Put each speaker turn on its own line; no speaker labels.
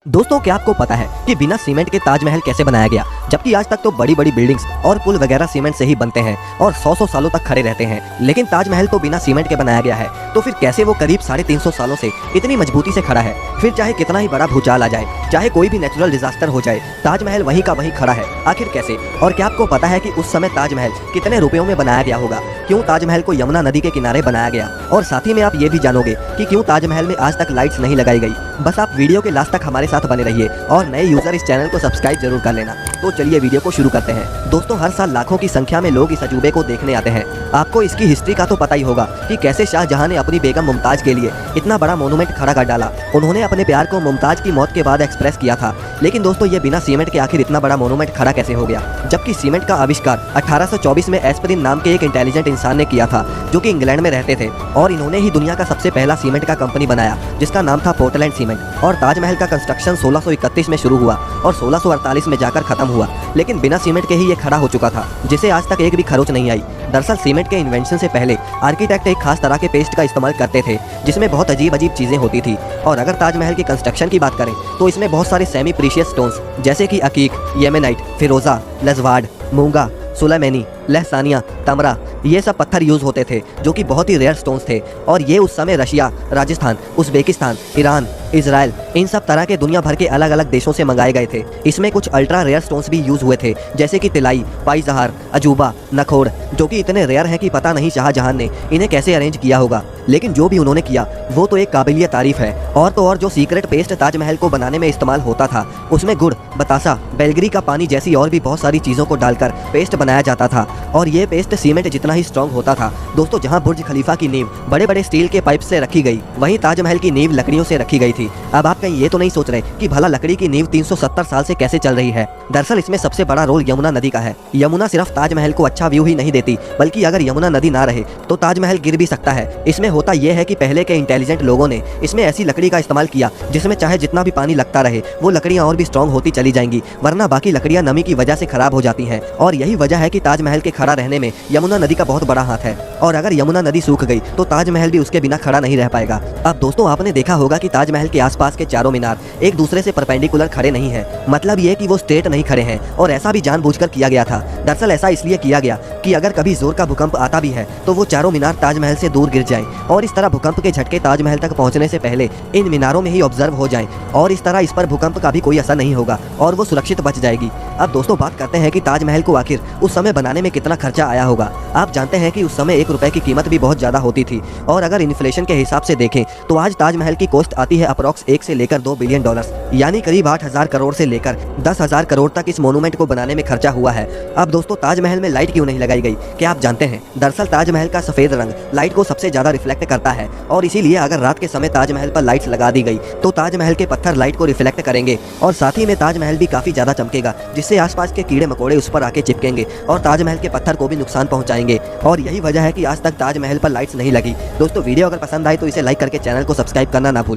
दोस्तों, क्या आपको पता है कि बिना सीमेंट के ताजमहल कैसे बनाया गया? जबकि आज तक तो बड़ी बड़ी बिल्डिंग्स और पुल वगैरह सीमेंट से ही बनते हैं और 100 सालों तक खड़े रहते हैं, लेकिन ताजमहल तो बिना सीमेंट के बनाया गया है। तो फिर कैसे वो करीब 350 सालों से इतनी मजबूती से खड़ा है? फिर चाहे कितना ही बड़ा भूचाल आ जाए, चाहे कोई भी नेचुरल डिजास्टर हो जाए, ताजमहल वहीं का वहीं खड़ा है। आखिर कैसे? और क्या आपको पता है कि उस समय ताजमहल कितने रुपयों में बनाया गया होगा? क्यों ताजमहल को यमुना नदी के किनारे बनाया गया? और साथ ही में आप ये भी जानोगे कि क्यों ताजमहल में आज तक लाइट्स नहीं लगाई गई। बस आप वीडियो के लास्ट तक हमारे साथ बने रहिए और नए यूजर इस चैनल को सब्सक्राइब जरूर कर लेना। तो चलिए वीडियो को शुरू करते हैं। दोस्तों, हर साल लाखों की संख्या में लोग इस अजूबे को देखने आते हैं। आपको इसकी हिस्ट्री का तो पता ही होगा कि कैसे शाहजहां ने अपनी बेगम मुमताज के लिए इतना बड़ा मोनूमेंट खड़ा कर डाला। उन्होंने अपने प्यार को मुमताज की मौत के बाद एक्सप्रेस किया था। लेकिन दोस्तों, ये बिना सीमेंट के आखिर इतना बड़ा मोनूमेंट खड़ा कैसे हो गया? जबकि सीमेंट का आविष्कार 1824 में एस्परिन नाम के एक इंटेलिजेंट इंसान ने किया था, जो कि इंग्लैंड में रहते थे, और इन्होंने ही दुनिया का सबसे पहला सीमेंट का कंपनी बनाया, जिसका नाम था पोर्टलैंड सीमेंट। और ताजमहल का कंस्ट्रक्शन 1631 में शुरू हुआ और 1648 में जाकर खत्म हुआ। लेकिन बिना सीमेंट के ही ये खड़ा हो चुका था, जिसे आज तक एक भी खरोच नहीं आई। दरअसल सीमेंट के इन्वेंशन से पहले आर्किटेक्ट एक खास तरह के पेस्ट का इस्तेमाल करते थे, जिसमें बहुत अजीब अजीब चीजें होती थी। और अगर ताजमहल की कंस्ट्रक्शन की बात करें तो इसमें बहुत सारे सेमी प्रीशियस स्टोन्स जैसे कि अकीक, येमेनाइट, फिरोजा, लजवाड, मूंगा, सुलेमानी, लहसानिया, तमरा, ये सब पत्थर यूज होते थे, जो कि बहुत ही रेयर स्टोन्स थे। और ये उस समय Russia, Rajasthan, Uzbekistan, Iran, Israel, इन सब तरह के दुनिया भर के अलग अलग देशों से मंगाए गए थे। इसमें कुछ अल्ट्रा रेयर स्टोन्स भी यूज हुए थे, जैसे कि तिलाई, पाइजहार, अजूबा, नखोड़, जो कि इतने रेयर हैं कि पता नहीं शाहजहां ने इन्हें कैसे अरेंज किया होगा। लेकिन जो भी उन्होंने किया वो तो एक काबिलियत तारीफ है। और तो और जो सीक्रेट पेस्ट ताजमहल को बनाने में इस्तेमाल होता था, उसमें गुड़, बतासा, बेलगरी का पानी जैसी और भी बहुत सारी चीज़ों को डालकर पेस्ट बनाया जाता था। और ये पेस्ट सीमेंट जितना ही स्ट्रॉन्ग होता था। दोस्तों, जहाँ बुर्ज खलीफा की नींव बड़े बड़े स्टील के पाइप से रखी गई, वहीं ताजमहल की नींव लकड़ियों से रखी गई थी। अब आप कहीं ये तो नहीं सोच रहे कि भला लकड़ी की नींव 370 साल से कैसे चल रही है? दरअसल इसमें सबसे बड़ा रोल यमुना नदी का है। यमुना सिर्फ ताजमहल को अच्छा व्यू ही नहीं देती, बल्कि अगर यमुना नदी ना रहे तो ताजमहल गिर भी सकता है। इसमें होता यह है कि पहले के इंटेलिजेंट लोगों ने इसमें ऐसी लकड़ी का इस्तेमाल किया जिसमें चाहे जितना भी पानी लगता रहे, वो लकड़ियां और भी स्ट्रॉन्ग होती चली जाएंगी, वरना बाकी लकड़ियां नमी की वजह से खराब हो जाती हैं। और यही वजह है कि ताजमहल के खड़ा रहने में यमुना नदी का बहुत बड़ा हाथ है। और अगर यमुना नदी सूख गई तो ताजमहल भी उसके बिना खड़ा नहीं रह पाएगा। अब दोस्तों, आपने देखा होगा कि ताजमहल के आसपास के चारों मीनार एक दूसरे से परपेंडिकुलर खड़े नहीं है। मतलब ये कि वो स्ट्रेट नहीं खड़े हैं, और ऐसा भी जानबूझकर किया गया था। दरअसल ऐसा इसलिए किया गया कि अगर कभी जोर का भूकंप आता भी है तो वो चारों मीनार ताजमहल से दूर गिर जाएं, और इस तरह भूकंप के झटके ताजमहल तक पहुंचने से पहले इन मीनारों में ही ऑब्जर्व हो जाएं, और इस तरह इस पर भूकंप का भी कोई असर नहीं होगा और वो सुरक्षित बच जाएगी। अब दोस्तों, बात करते हैं कि ताजमहल को आखिर उस समय बनाने में कितना खर्चा आया होगा। आप जानते हैं कि उस समय 1 रुपए की कीमत भी बहुत ज्यादा होती थी, और अगर इन्फ्लेशन के हिसाब से देखें तो आज ताजमहल की कॉस्ट आती है अप्रॉक्स 1 से लेकर 2 बिलियन डॉलर्स, यानी करीब 8,000 करोड़ से लेकर 10,000 करोड़ तक इस मोनूमेंट को बनाने में खर्चा हुआ है। अब दोस्तों, ताजमहल में लाइट क्यों नहीं लगाई गई, क्या आप जानते हैं? दरअसल ताजमहल का सफेद रंग लाइट को सबसे ज्यादा रिफ्लेक्ट करता है, और इसीलिए अगर रात के समय ताजमहल पर लाइट्स लगा दी गई तो ताजमहल के पत्थर लाइट को रिफ्लेक्ट करेंगे, और साथ ही में ताजमहल भी काफी ज्यादा चमकेगा, जिससे आसपास के कीड़े मकोड़े उस पर आके चिपकेंगे और ताजमहल के पत्थर को भी नुकसान पहुंचाएंगे। और यही वजह है कि आज तक ताजमहल पर लाइट्स नहीं लगी। दोस्तों, वीडियो अगर पसंद आए तो इसे लाइक करके चैनल को सब्सक्राइब करना ना भूलें।